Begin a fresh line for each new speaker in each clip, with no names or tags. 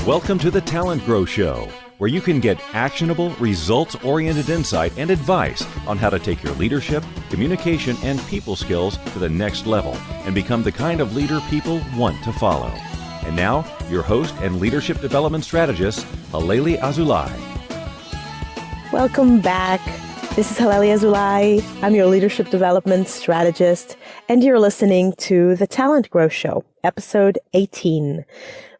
Welcome to the TalentGrow Show, where you can get actionable, results-oriented insight and advice on how to take your leadership, communication, and people skills to the next level and become the kind of leader people want to follow. And now, your host and leadership development strategist, Halelly Azulay.
Welcome back. This is Halelly Azulay. I'm your leadership development strategist, and you're listening to the TalentGrow Show, episode 18.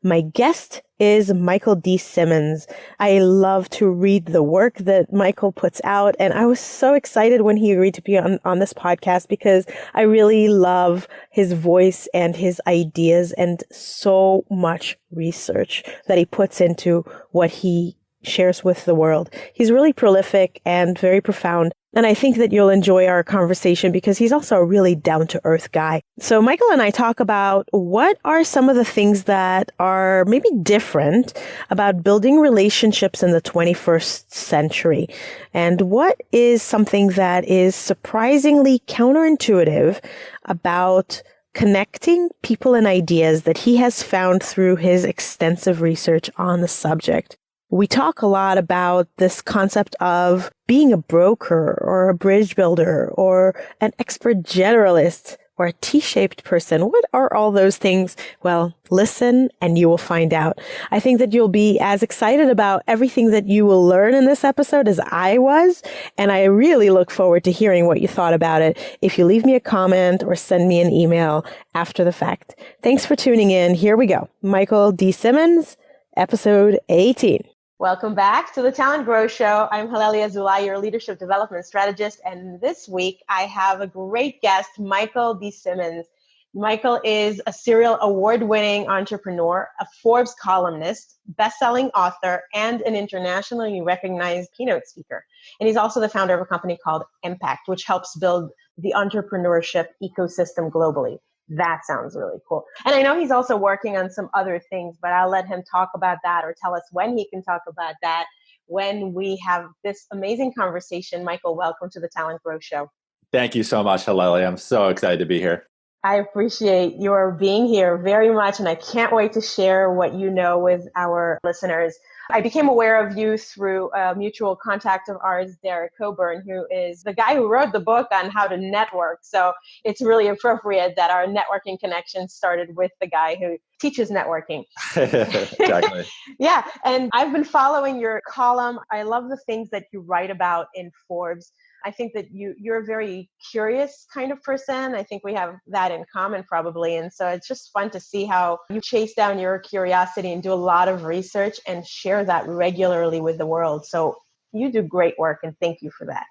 My guest is Michael D. Simmons. I love to read the work that Michael puts out, and I was so excited when he agreed to be on this podcast because I really love his voice and his ideas and so much research that he puts into what he shares with the world. He's really prolific and very profound. And I think that you'll enjoy our conversation because he's also a really down-to-earth guy. So Michael and I talk about what are some of the things that are maybe different about building relationships in the 21st century. And what is something that is surprisingly counterintuitive about connecting people and ideas that he has found through his extensive research on the subject. We talk a lot about this concept of being a broker or a bridge builder or an expert generalist or a T-shaped person. What are all those things? Well, listen and you will find out. I think that you'll be as excited about everything that you will learn in this episode as I was. And I really look forward to hearing what you thought about it if you leave me a comment or send me an email after the fact. Thanks for tuning in. Here we go. Michael D. Simmons, episode 18. Welcome back to the TalentGrow Show. I'm Halelly Azulay, your leadership development strategist. And this week, I have a great guest, Michael D. Simmons. Michael is a serial award-winning entrepreneur, a Forbes columnist, best-selling author, and an internationally recognized keynote speaker. And he's also the founder of a company called Impact, which helps build the entrepreneurship ecosystem globally. That sounds really cool. And I know he's also working on some other things, but I'll let him talk about that or tell us when he can talk about that when we have this amazing conversation. Michael, welcome to the TalentGrow Show.
Thank you so much, Halelly. I'm so excited to be here.
I appreciate your being here very much, and I can't wait to share what you know with our listeners. I became aware of you through a mutual contact of ours, Derek Coburn, who is the guy who wrote the book on how to network. So it's really appropriate that our networking connection started with the guy who teaches networking.
Exactly.
Yeah. And I've been following your column. I love the things that you write about in Forbes. I think that you're a very curious kind of person. I think we have that in common probably. And so it's just fun to see how you chase down your curiosity and do a lot of research and share that regularly with the world. So you do great work and thank you for that.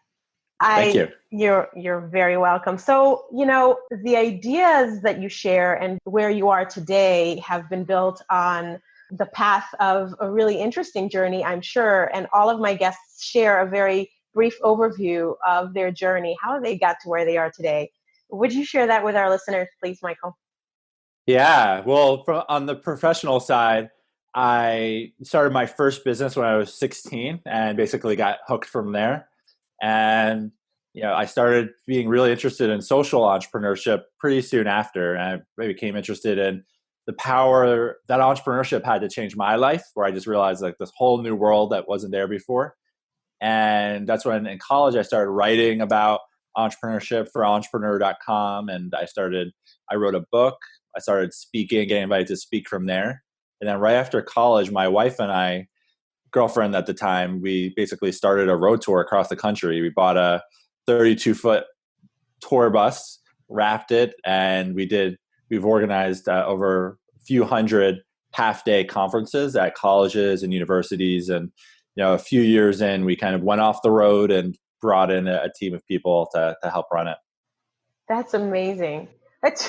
Thank you.
You're very welcome. So, the ideas that you share and where you are today have been built on the path of a really interesting journey, I'm sure. And all of my guests share a very brief overview of their journey, how they got to where they are today. Would you share that with our listeners, please, Michael?
Yeah. Well, on the professional side, I started my first business when I was 16 and basically got hooked from there. And, I started being really interested in social entrepreneurship pretty soon after. And I became interested in the power that entrepreneurship had to change my life, where I just realized like this whole new world that wasn't there before. And that's when in college I started writing about entrepreneurship for entrepreneur.com. And I wrote a book. I started speaking, getting invited to speak from there. And then right after college, my wife and I, girlfriend at the time, we basically started a road tour across the country. We bought a 32-foot tour bus, wrapped it, and we've organized over a few hundred half-day conferences at colleges and universities. And a few years in, we kind of went off the road and brought in a team of people to help run it.
That's amazing. It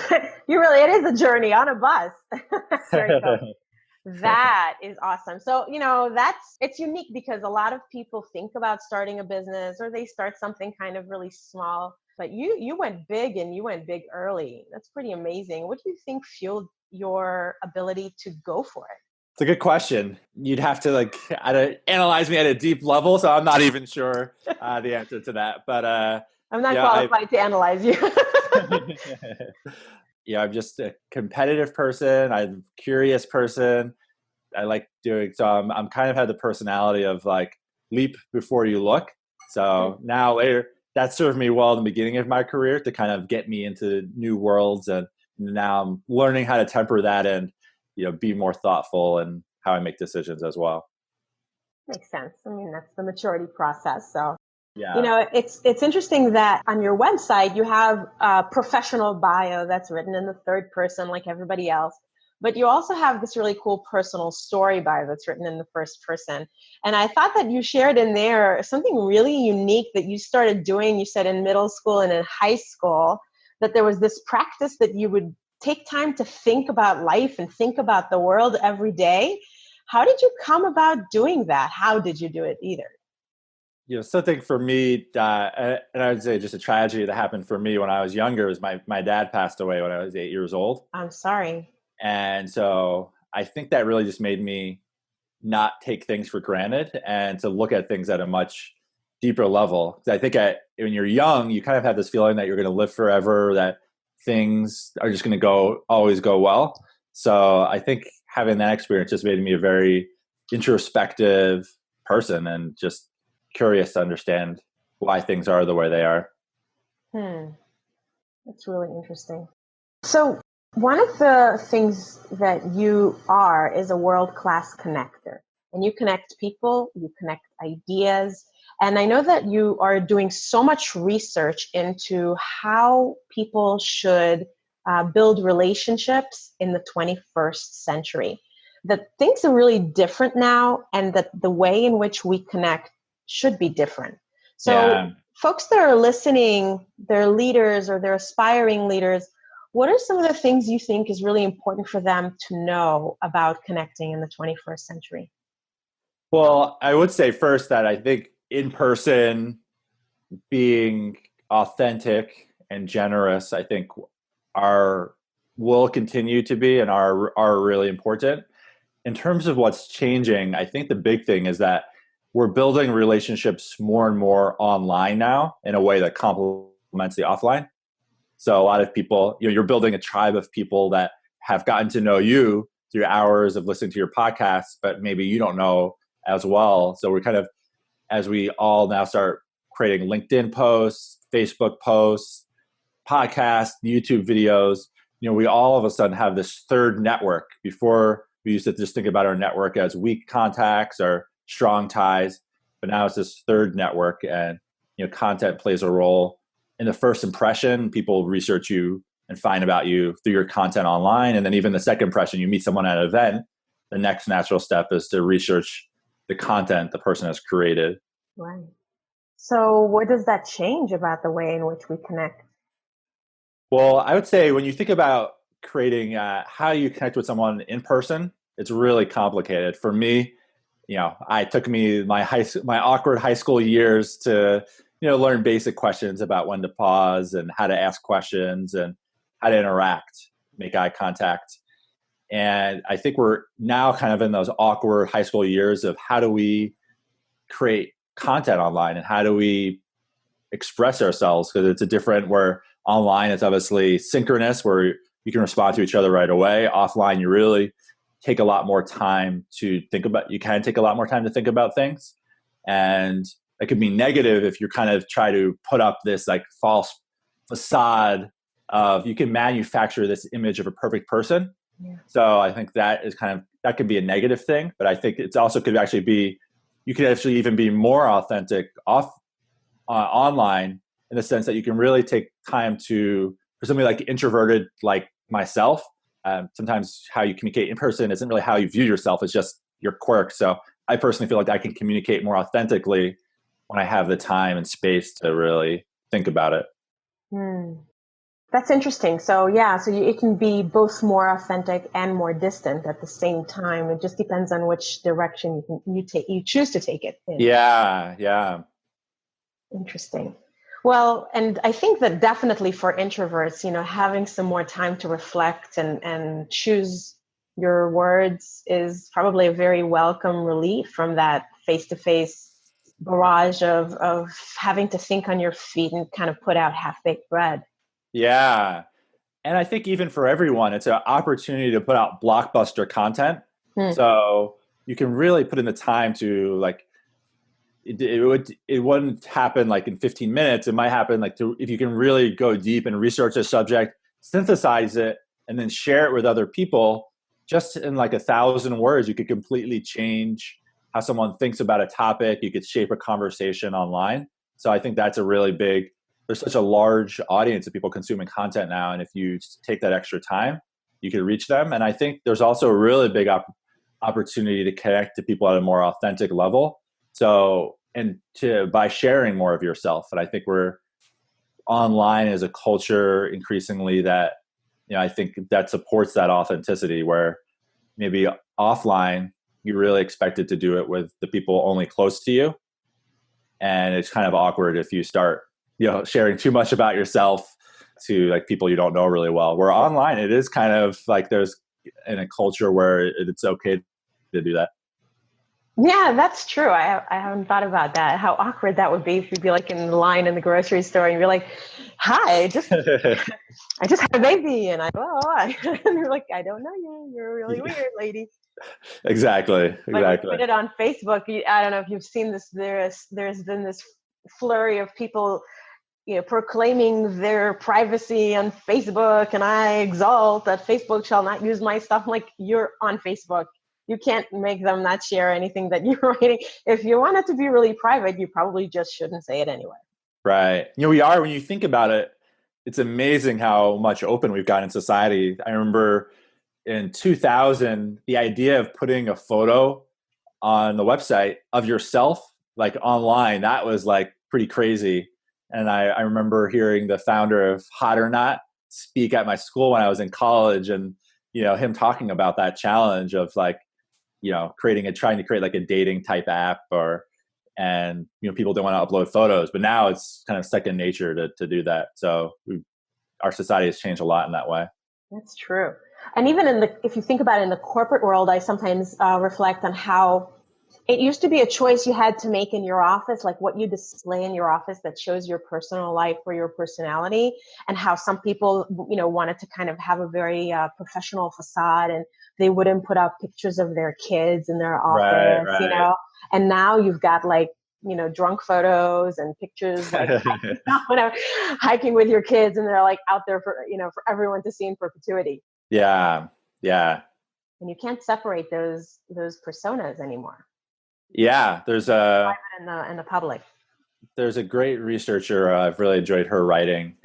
is a journey on a bus. Very cool. That is awesome. So, it's unique because a lot of people think about starting a business or they start something kind of really small, but you went big and you went big early. That's pretty amazing. What do you think fueled your ability to go for it?
It's a good question. You'd have to analyze me at a deep level, so I'm not even sure the answer to that. But
I'm not qualified to analyze you.
I'm just a competitive person. I'm a curious person. I like doing, so I'm kind of had the personality of like leap before you look. So now later, that served me well in the beginning of my career to kind of get me into new worlds. And now I'm learning how to temper that and, be more thoughtful in how I make decisions as well.
Makes sense. I mean, that's the maturity process. So,
Yeah.
it's interesting that on your website, you have a professional bio that's written in the third person like everybody else. But you also have this really cool personal story bio that's written in the first person. And I thought that you shared in there something really unique that you started doing. You said in middle school and in high school that there was this practice that you would take time to think about life and think about the world every day. How did you come about doing that? How did you do it either?
Something for me, and I would say just a tragedy that happened for me when I was younger was my dad passed away when I was 8 years old.
I'm sorry.
And so I think that really just made me not take things for granted and to look at things at a much deeper level. I think when you're young, you kind of have this feeling that you're going to live forever, that things are just going to always go well. So I think having that experience just made me a very introspective person and just curious to understand why things are the way they are.
That's really interesting. So one of the things that you are is a world-class connector. And you connect people, you connect ideas. And I know that you are doing so much research into how people should build relationships in the 21st century. That things are really different now, and that the way in which we connect should be different. So folks that are listening, they're leaders or they're aspiring leaders, what are some of the things you think is really important for them to know about connecting in the 21st century?
Well, I would say first that I think in person, being authentic and generous, I think will continue to be and are really important. In terms of what's changing, I think the big thing is that we're building relationships more and more online now in a way that complements the offline. So a lot of people, you're building a tribe of people that have gotten to know you through hours of listening to your podcast, but maybe you don't know as well. So we're kind of, as we all now start creating LinkedIn posts, Facebook posts, podcasts, YouTube videos, we all of a sudden have this third network. Before we used to just think about our network as weak contacts or strong ties, but now it's this third network, and content plays a role in the first impression. People research you and find about you through your content online, and then even the second impression, you meet someone at an event, the next natural step is to research the content the person has created.
Right. So what does that change about the way in which we connect?
Well, I would say when you think about creating how you connect with someone in person, it's really complicated. For me, I took me my awkward high school years to learn basic questions about when to pause and how to ask questions and how to interact, make eye contact. And I think we're now kind of in those awkward high school years of how do we create content online and how do we express ourselves, because it's a different, where online it's obviously synchronous where you can respond to each other right away. Offline, you really take a lot more time to think about, things. And it could be negative if you kind of try to put up this like false facade of, you can manufacture this image of a perfect person. Yeah. So I think that could be a negative thing, but I think it's also could actually be, you could actually even be more authentic online, in the sense that you can really take time for somebody like introverted like myself. Sometimes how you communicate in person isn't really how you view yourself, it's just your quirk. So I personally feel like I can communicate more authentically when I have the time and space to really think about it.
That's interesting. So it can be both more authentic and more distant at the same time. It just depends on which direction you choose to take it in.
Yeah.
Interesting. Well, and I think that definitely for introverts, having some more time to reflect and choose your words is probably a very welcome relief from that face-to-face barrage of having to think on your feet and kind of put out half-baked bread.
Yeah. And I think even for everyone, it's an opportunity to put out blockbuster content
Hmm.
So you can really put in the time to like, it wouldn't happen like in 15 minutes. It might happen like if you can really go deep and research a subject, synthesize it, and then share it with other people. Just in like 1,000 words, you could completely change how someone thinks about a topic. You could shape a conversation online. So I think that's a really big, there's such a large audience of people consuming content now. And if you take that extra time, you can reach them. And I think there's also a really big opportunity to connect to people at a more authentic level. So, and by sharing more of yourself. And I think we're online as a culture increasingly that, I think that supports that authenticity, where maybe offline, you really expected to do it with the people only close to you. And it's kind of awkward if you start, sharing too much about yourself to like people you don't know really well. Where online, it is kind of like there's in a culture where it's okay to do that.
Yeah, that's true. I haven't thought about that. How awkward that would be if you'd be like in the line in the grocery store and you're like, "Hi, I just had a baby," and and they're like, "I don't know you. You're really weird, lady."
Exactly.
Like we put it on Facebook. I don't know if you've seen this. There's been this flurry of people, proclaiming their privacy on Facebook, and I exalt that Facebook shall not use my stuff. I'm like, you're on Facebook. You can't make them not share anything that you're writing. If you want it to be really private, you probably just shouldn't say it anyway.
Right. We are, when you think about it, it's amazing how much open we've gotten in society. I remember in 2000, the idea of putting a photo on the website of yourself, like online, that was like pretty crazy. And I remember hearing the founder of Hot or Not speak at my school when I was in college, and, him talking about that challenge of like, trying to create like a dating type app and people don't want to upload photos, but now it's kind of second nature to do that. So our society has changed a lot in that way.
That's true. And even if you think about it in the corporate world, I sometimes reflect on how it used to be a choice you had to make in your office, like what you display in your office that shows your personal life or your personality, and how some people, wanted to kind of have a very professional facade, and they wouldn't put up pictures of their kids in their office,
Right.
And now you've got like, drunk photos and pictures like hiking with your kids, and they're like out there for everyone to see in perpetuity.
Yeah.
And you can't separate those personas anymore.
Yeah. There's
In the public.
There's a great researcher, I've really enjoyed her writing,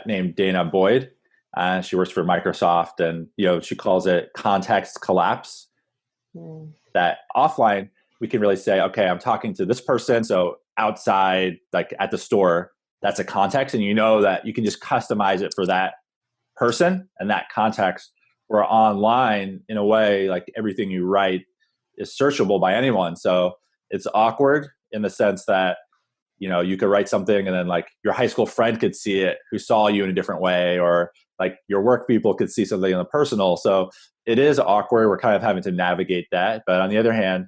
named Dana Boyd. She works for Microsoft, and she calls it context collapse. That offline, we can really say, okay, I'm talking to this person. So outside, like at the store, that's a context, and that you can just customize it for that person and that context. Or online, in a way, like everything you write is searchable by anyone. So it's awkward in the sense that you could write something and then like your high school friend could see it who saw you in a different way, or like your work people could see something in the personal. So it is awkward. We're kind of having to navigate that. But on the other hand,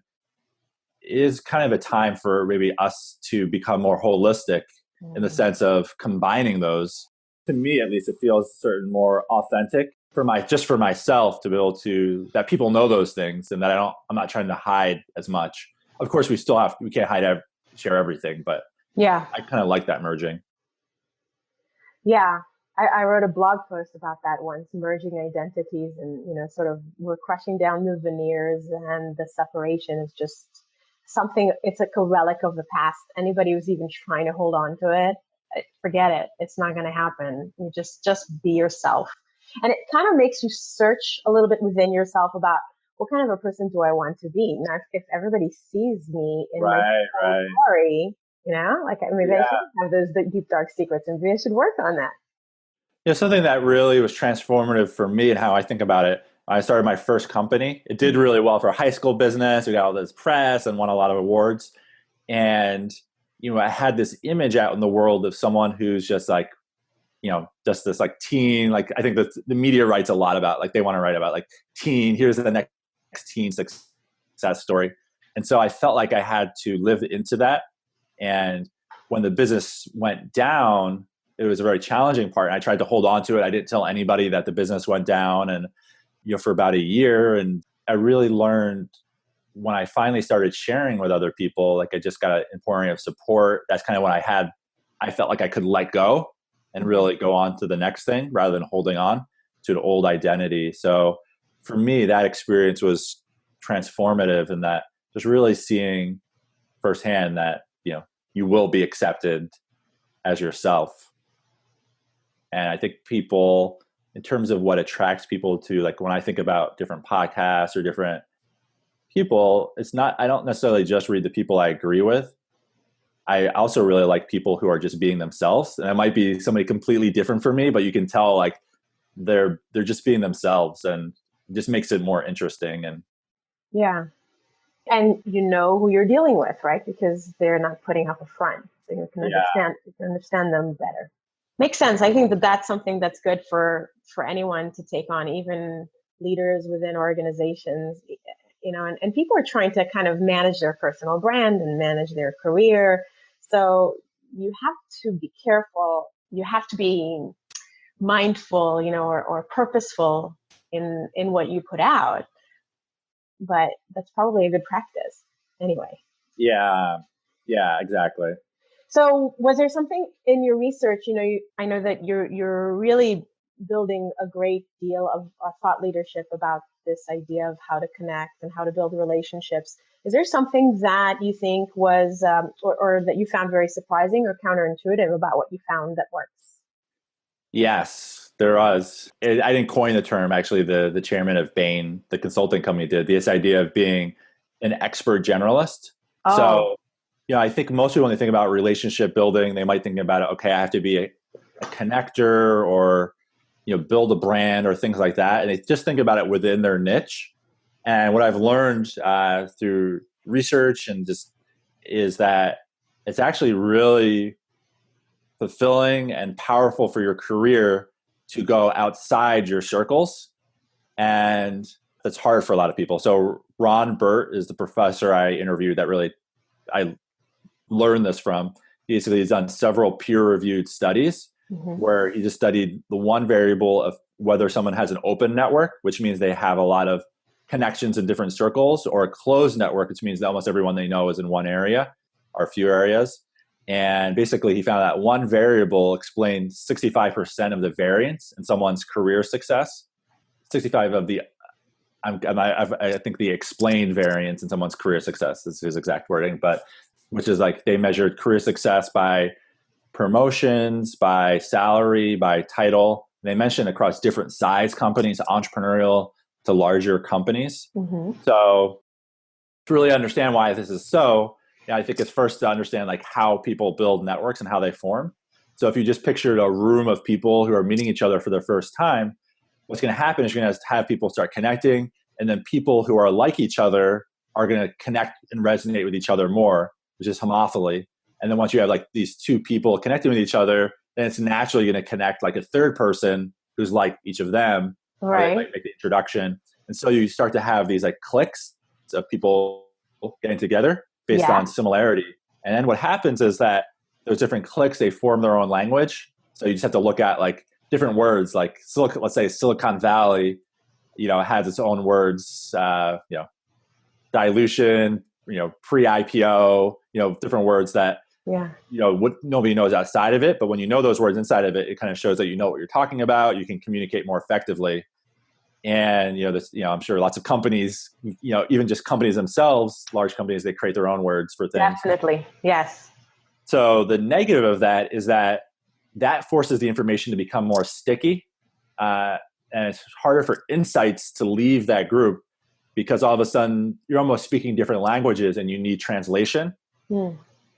it is kind of a time for maybe us to become more holistic in the sense of combining those. To me, at least, it feels certain more authentic for myself to be able to, that people know those things, and that I'm not trying to hide as much. Of course, we can't share everything, but
yeah,
I kind of like that merging.
Yeah, I wrote a blog post about that once, merging identities, and sort of we're crushing down the veneers, and the separation is just something. It's like a relic of the past. Anybody who's even trying to hold on to it, forget it. It's not going to happen. You just be yourself, and it kind of makes you search a little bit within yourself about what kind of a person do I want to be. Now, if everybody sees me in my story, like maybe I shouldn't have those deep, dark secrets, and maybe I should work on that.
Something that really was transformative for me and how I think about it. I started my first company. It did really well for a high school business. We got all this press and won a lot of awards. And, I had this image out in the world of someone who's just like, just this like teen, like I think that the media writes a lot about, like they want to write about like teen, here's the next teen success story. And so I felt like I had to live into that. And when the business went down, it was a very challenging part. And I tried to hold on to it. I didn't tell anybody that the business went down, and for about a year. And I really learned when I finally started sharing with other people, like I just got an pouring of support. That's kind of when I felt like I could let go and really go on to the next thing rather than holding on to an old identity. So for me, that experience was transformative in that just really seeing firsthand that, you will be accepted as yourself. And I think people, in terms of what attracts people to, like when I think about different podcasts or different people, I don't necessarily just read the people I agree with. I also really like people who are just being themselves. And it might be somebody completely different from me, but you can tell like they're just being themselves, and it just makes it more interesting. And
yeah. And you know who you're dealing with, right? Because they're not putting up a front. So you can understand them better. Makes sense. I think that that's something that's good for anyone to take on, even leaders within organizations, and people are trying to kind of manage their personal brand and manage their career. So you have to be careful. You have to be mindful, or purposeful in what you put out. But that's probably a good practice anyway.
Yeah, exactly.
So was there something in your research, I know that you're really building a great deal of thought leadership about this idea of how to connect and how to build relationships. Is there something that you think was, or that you found very surprising or counterintuitive about what you found that works?
Yes, there was. I didn't coin the term. Actually, the chairman of Bain, the consulting company, did this idea of being an expert generalist.
Oh.
So, I think most people, when they think about relationship building, they might think about it, okay, I have to be a connector or, build a brand or things like that. And they just think about it within their niche. And what I've learned through research and just is that it's actually really fulfilling and powerful for your career to go outside your circles. And that's hard for a lot of people. So Ron Burt is the professor I interviewed that really I learned this from. Basically, he's done several peer-reviewed studies where he just studied the one variable of whether someone has an open network, which means they have a lot of connections in different circles, or a closed network, which means that almost everyone they know is in one area or a few areas. And basically, he found that one variable explained 65% of the variance in someone's career success. 65 of the, I think the explained variance in someone's career success is his exact wording, but which is like they measured career success by promotions, by salary, by title. They mentioned across different size companies, entrepreneurial to larger companies. So to really understand why this is so, I think it's first to understand like how people build networks and how they form. So if you just pictured a room of people who are meeting each other for the first time, what's going to happen is you're going to have people start connecting, and then people who are like each other are going to connect and resonate with each other more, which is homophily. And then once you have like these two people connecting with each other, then it's naturally going to connect like a third person who's like each of them.
Right.
Or they might make the introduction. And so you start to have these like cliques of people getting together based on similarity. And then what happens is that those different cliques, they form their own language. So you just have to look at like different words, like let's say Silicon Valley, has its own words, dilution, pre-IPO, different words that, what nobody knows outside of it. But when you know those words inside of it, it kind of shows that you know what you're talking about. You can communicate more effectively. And, I'm sure lots of companies, even just companies themselves, large companies, they create their own words for things.
Definitely. Yes.
So the negative of that is that forces the information to become more sticky. And it's harder for insights to leave that group because all of a sudden you're almost speaking different languages and you need translation.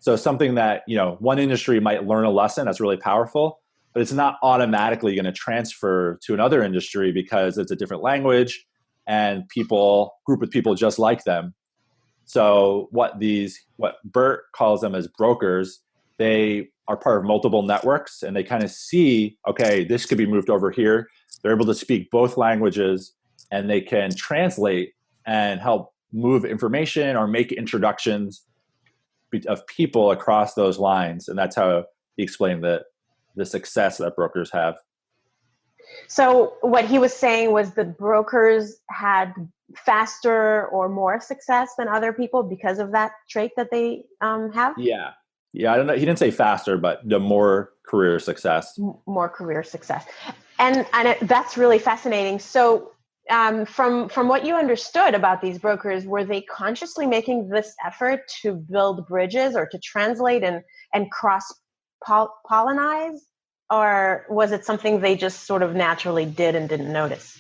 So something that, one industry might learn a lesson that's really powerful, but it's not automatically going to transfer to another industry because it's a different language and group with people just like them. So what Burt calls them as brokers, they are part of multiple networks and they kind of see, okay, this could be moved over here. They're able to speak both languages and they can translate and help move information or make introductions of people across those lines. And that's how he explained the success that brokers have.
So what he was saying was the brokers had faster or more success than other people because of that trait that they have?
Yeah. Yeah. I don't know. He didn't say faster, but the more career success.
More career success. And that's really fascinating. So from what you understood about these brokers, were they consciously making this effort to build bridges or to translate and cross pollinize? Or was it something they just sort of naturally did and didn't notice?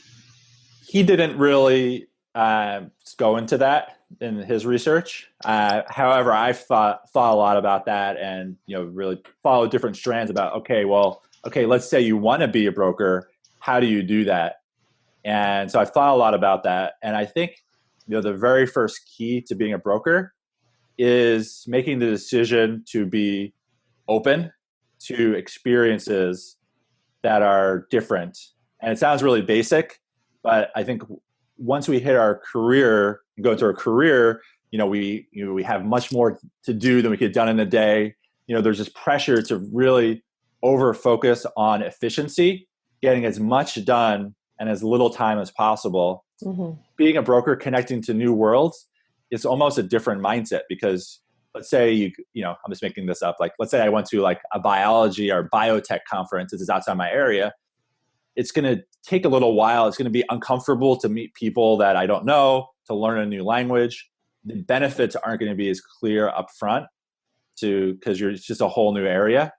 He didn't really go into that in his research. However, I've thought a lot about that, and really followed different strands about okay, let's say you want to be a broker. How do you do that? And so I've thought a lot about that, and I think the very first key to being a broker is making the decision to be open to experiences that are different. And it sounds really basic, but I think once we hit our career, go into our career, we have much more to do than we could have done in a day. There's this pressure to really over focus on efficiency, getting as much done in as little time as possible. Mm-hmm. Being a broker, connecting to new worlds, it's almost a different mindset because let's say I'm just making this up. Like, let's say I went to like a biology or biotech conference. This is outside my area. It's going to take a little while. It's going to be uncomfortable to meet people that I don't know, to learn a new language. The benefits aren't going to be as clear up front because it's just a whole new area.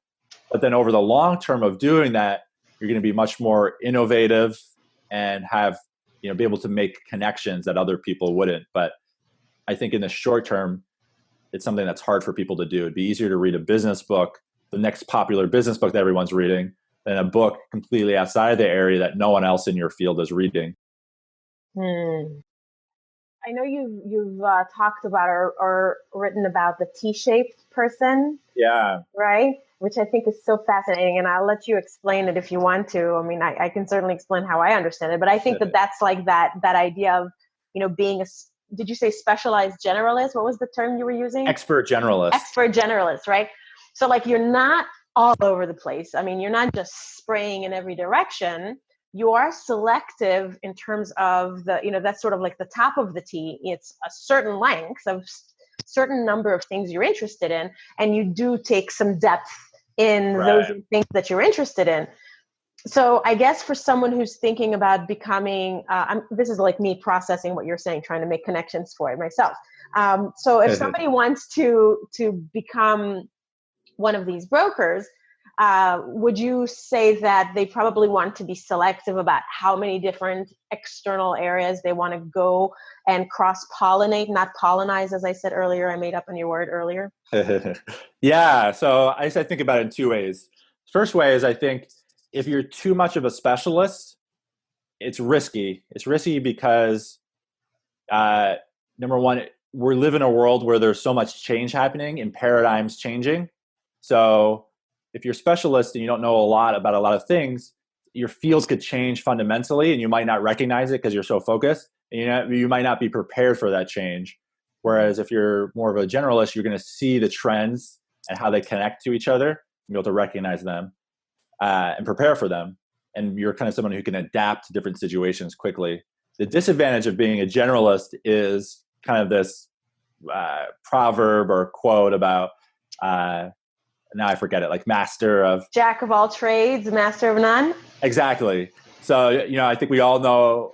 But then over the long term of doing that, you're going to be much more innovative and have, be able to make connections that other people wouldn't. But I think in the short term, it's something that's hard for people to do. It'd be easier to read a business book, the next popular business book that everyone's reading, than a book completely outside of the area that no one else in your field is reading.
I know you've talked about or written about the T-shaped person.
Yeah.
Right? Which I think is so fascinating. And I'll let you explain it if you want to. I mean, I can certainly explain how I understand it, but I think that's like that idea of, being did you say specialized generalist? What was the term you were using?
Expert generalist.
Expert generalist, right? So like you're not all over the place. I mean, you're not just spraying in every direction. You are selective in terms of that's sort of like the top of the T. It's a certain length of certain number of things you're interested in, and you do take some depth in those things that you're interested in. So I guess for someone who's thinking about becoming, this is like me processing what you're saying, trying to make connections for it myself. So if somebody wants to become one of these brokers, would you say that they probably want to be selective about how many different external areas they want to go and cross-pollinate, not colonize, as I said earlier? I made up on your word earlier.
Yeah. So I think about it in two ways. First way is I think if you're too much of a specialist, it's risky. It's risky because, number one, we live in a world where there's so much change happening and paradigms changing. So if you're a specialist and you don't know a lot about a lot of things, your fields could change fundamentally and you might not recognize it because you're so focused. And you might not be prepared for that change. Whereas if you're more of a generalist, you're going to see the trends and how they connect to each other and be able to recognize them and prepare for them. And you're kind of someone who can adapt to different situations quickly. The disadvantage of being a generalist is kind of this proverb or quote about, now I forget it, like master of...
Jack of all trades, master of none.
Exactly. So, I think we all know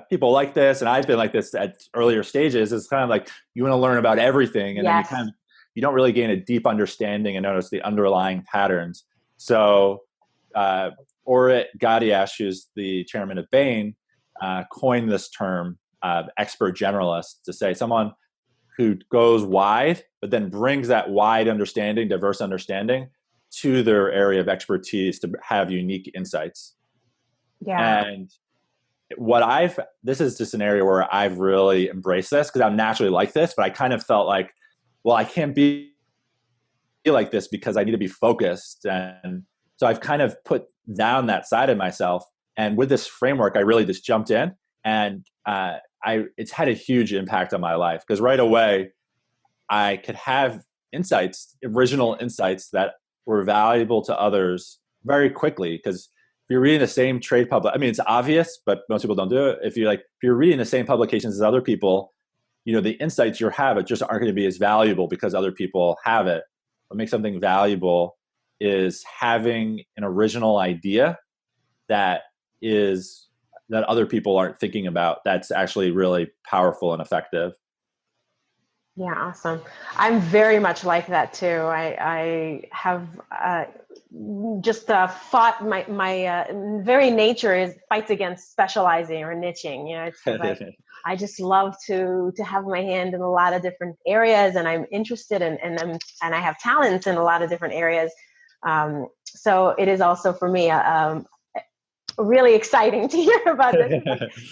people like this, and I've been like this at earlier stages. It's kind of like you want to learn about everything, and
yes.
then you don't really gain a deep understanding and notice the underlying patterns. So, Orit Gadiash, who's the chairman of Bain, coined this term, expert generalist, to say someone who goes wide, but then brings that wide understanding, diverse understanding, to their area of expertise to have unique insights.
Yeah.
And this is just an area where I've really embraced this because I'm naturally like this, but I kind of felt like, well, I can't be like this because I need to be focused. And so I've kind of put down that side of myself. And with this framework, I really just jumped in, and it's had a huge impact on my life because right away I could have insights, original insights that were valuable to others very quickly because you're reading the same trade I mean, it's obvious, but most people don't do it. If you're reading the same publications as other people, the insights you have just aren't going to be as valuable because other people have it. What makes something valuable is having an original idea that other people aren't thinking about. That's actually really powerful and effective.
Yeah, awesome. I'm very much like that too. I have just fought my very nature fights against specializing or niching. It's like I just love to have my hand in a lot of different areas, and I'm interested in and I have talents in a lot of different areas. So it is also for me really exciting to hear about this.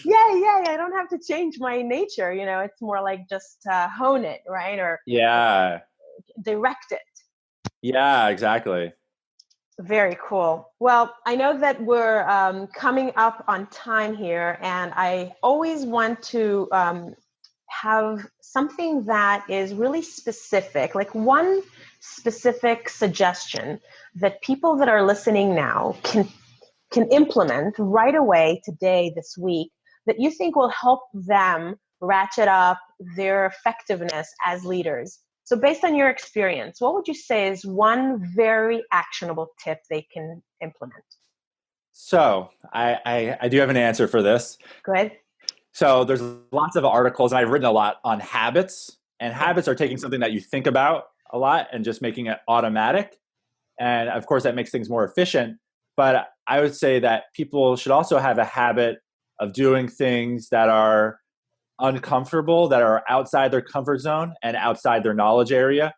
Yay, I don't have to change my nature. It's more like just hone it, right? Or direct it.
Yeah, exactly.
Very cool. Well, I know that we're coming up on time here, and I always want to have something that is really specific, like one specific suggestion that people that are listening now can implement right away today, this week, that you think will help them ratchet up their effectiveness as leaders. So based on your experience, what would you say is one very actionable tip they can implement?
So I do have an answer for this.
Go ahead.
So there's lots of articles, and I've written a lot on habits, and habits are taking something that you think about a lot and just making it automatic. And of course, that makes things more efficient. But I would say that people should also have a habit of doing things that are uncomfortable, that are outside their comfort zone and outside their knowledge area,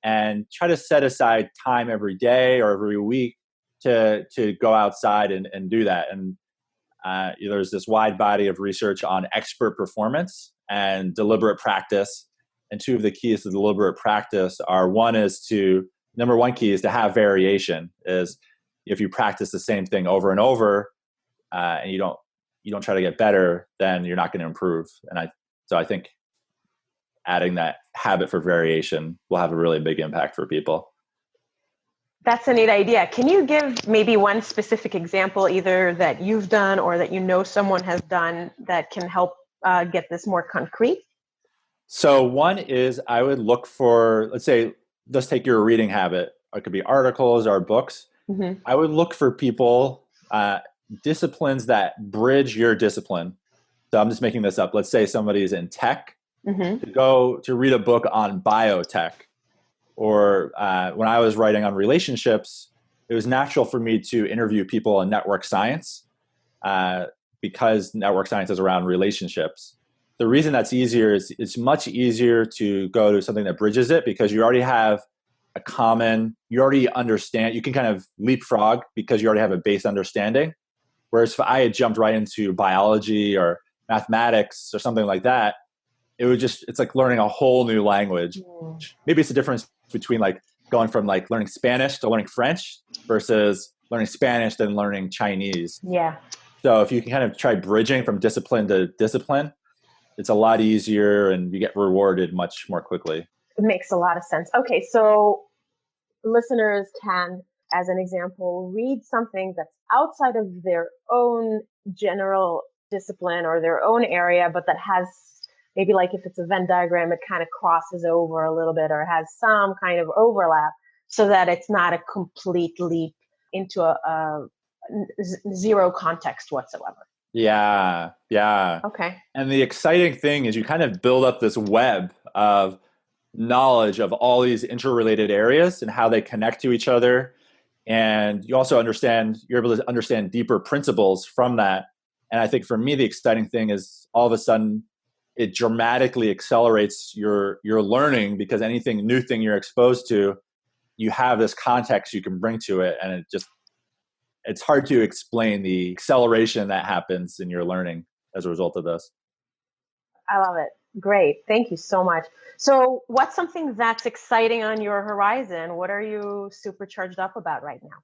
and try to set aside time every day or every week to go outside and do that. And there's this wide body of research on expert performance and deliberate practice. And two of the keys to deliberate practice are number one key is to have variation. Is if you practice the same thing over and over, and you don't try to get better, then you're not going to improve. And I think adding that habit for variation will have a really big impact for people.
That's a neat idea. Can you give maybe one specific example, either that you've done or that someone has done, that can help get this more concrete?
So one is I would look for, let's take your reading habit. It could be articles or books. Mm-hmm. I would look for people, disciplines that bridge your discipline. So I'm just making this up. Let's say somebody's in tech, mm-hmm. to read a book on biotech. Or when I was writing on relationships, it was natural for me to interview people in network science because network science is around relationships. The reason that's easier is it's much easier to go to something that bridges it because you already have you already understand, you can kind of leapfrog because you already have a base understanding. Whereas if I had jumped right into biology or mathematics or something like that, it's like learning a whole new language. Maybe it's the difference between like going from like learning Spanish to learning French versus learning Spanish then learning Chinese.
Yeah.
So if you can kind of try bridging from discipline to discipline, it's a lot easier and you get rewarded much more quickly.
It makes a lot of sense. Okay, so listeners can, as an example, read something that's outside of their own general discipline or their own area, but that has maybe, like if it's a Venn diagram, it kind of crosses over a little bit or has some kind of overlap so that it's not a complete leap into a zero context whatsoever.
Yeah.
Okay.
And the exciting thing is you kind of build up this web of knowledge of all these interrelated areas and how they connect to each other. And you're able to understand deeper principles from that. And I think for me, the exciting thing is all of a sudden it dramatically accelerates your learning because new thing you're exposed to, you have this context you can bring to it. And it's hard to explain the acceleration that happens in your learning as a result of this.
I love it. Great. Thank you so much. So what's something that's exciting on your horizon? What are you super charged up about right now?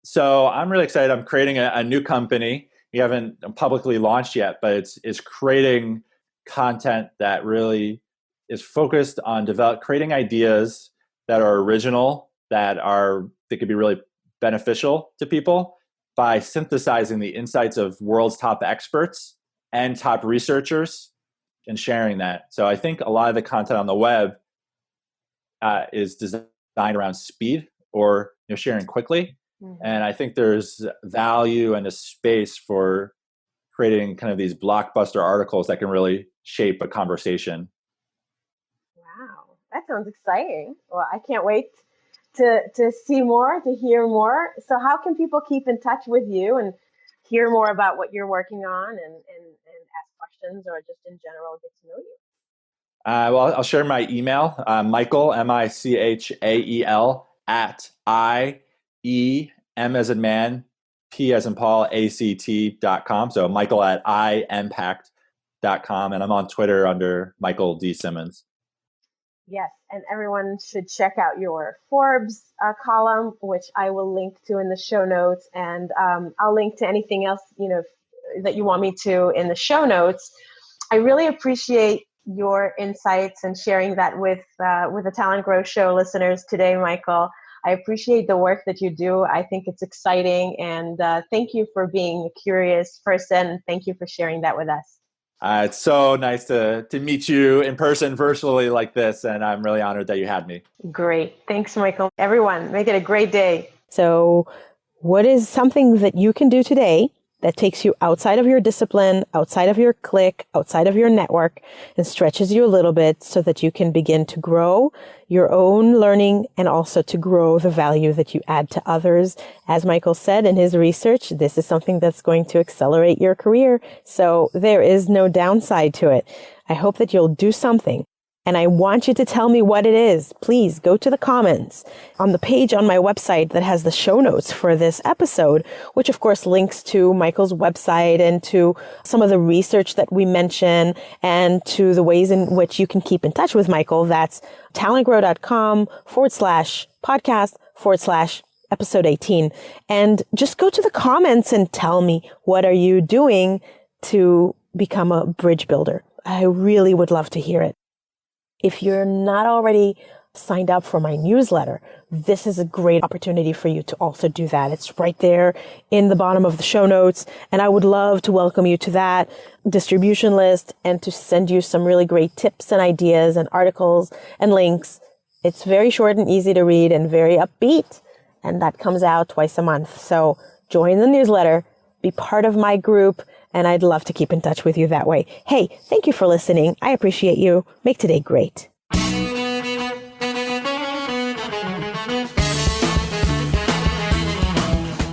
So I'm really excited. I'm creating a new company. We haven't publicly launched yet, but it's creating content that really is focused on creating ideas that are original, that could be really beneficial to people, by synthesizing the insights of world's top experts and top researchers and sharing that. So I think a lot of the content on the web is designed around speed or sharing quickly. Mm-hmm. And I think there's value and a space for creating kind of these blockbuster articles that can really shape a conversation.
Wow, that sounds exciting. Well, I can't wait to see more, to hear more. So how can people keep in touch with you and hear more about what you're working on and ask questions or just in general get to know you?
Well, I'll share my email, Michael, Michael, at IEM as in man, P as in Paul, ACT.com. So Michael at impact.com. And I'm on Twitter under Michael D. Simmons.
Yes, and everyone should check out your Forbes column, which I will link to in the show notes. And I'll link to anything else, that you want me to in the show notes. I really appreciate your insights and sharing that with the TalentGrow show listeners today, Michael. I appreciate the work that you do. I think it's exciting, and thank you for being a curious person. Thank you for sharing that with us.
It's so nice to meet you in person, virtually like this, and I'm really honored that you had me.
Great. Thanks, Michael. Everyone, make it a great day. So what is something that you can do today that takes you outside of your discipline, outside of your clique, outside of your network, and stretches you a little bit so that you can begin to grow your own learning and also to grow the value that you add to others? As Michael said in his research, this is something that's going to accelerate your career. So there is no downside to it. I hope that you'll do something. And I want you to tell me what it is. Please go to the comments on the page on my website that has the show notes for this episode, which of course links to Michael's website and to some of the research that we mention and to the ways in which you can keep in touch with Michael. That's talentgrow.com/podcast/episode 18. And just go to the comments and tell me, what are you doing to become a bridge builder? I really would love to hear it. If you're not already signed up for my newsletter, this is a great opportunity for you to also do that. It's right there in the bottom of the show notes. And I would love to welcome you to that distribution list and to send you some really great tips and ideas and articles and links. It's very short and easy to read and very upbeat. And that comes out twice a month. So join the newsletter, be part of my group, and I'd love to keep in touch with you that way. Hey, thank you for listening. I appreciate you. Make today great.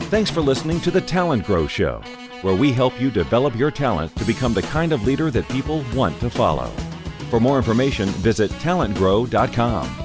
Thanks for listening to the TalentGrow Show, where we help you develop your talent to become the kind of leader that people want to follow. For more information, visit talentgrow.com.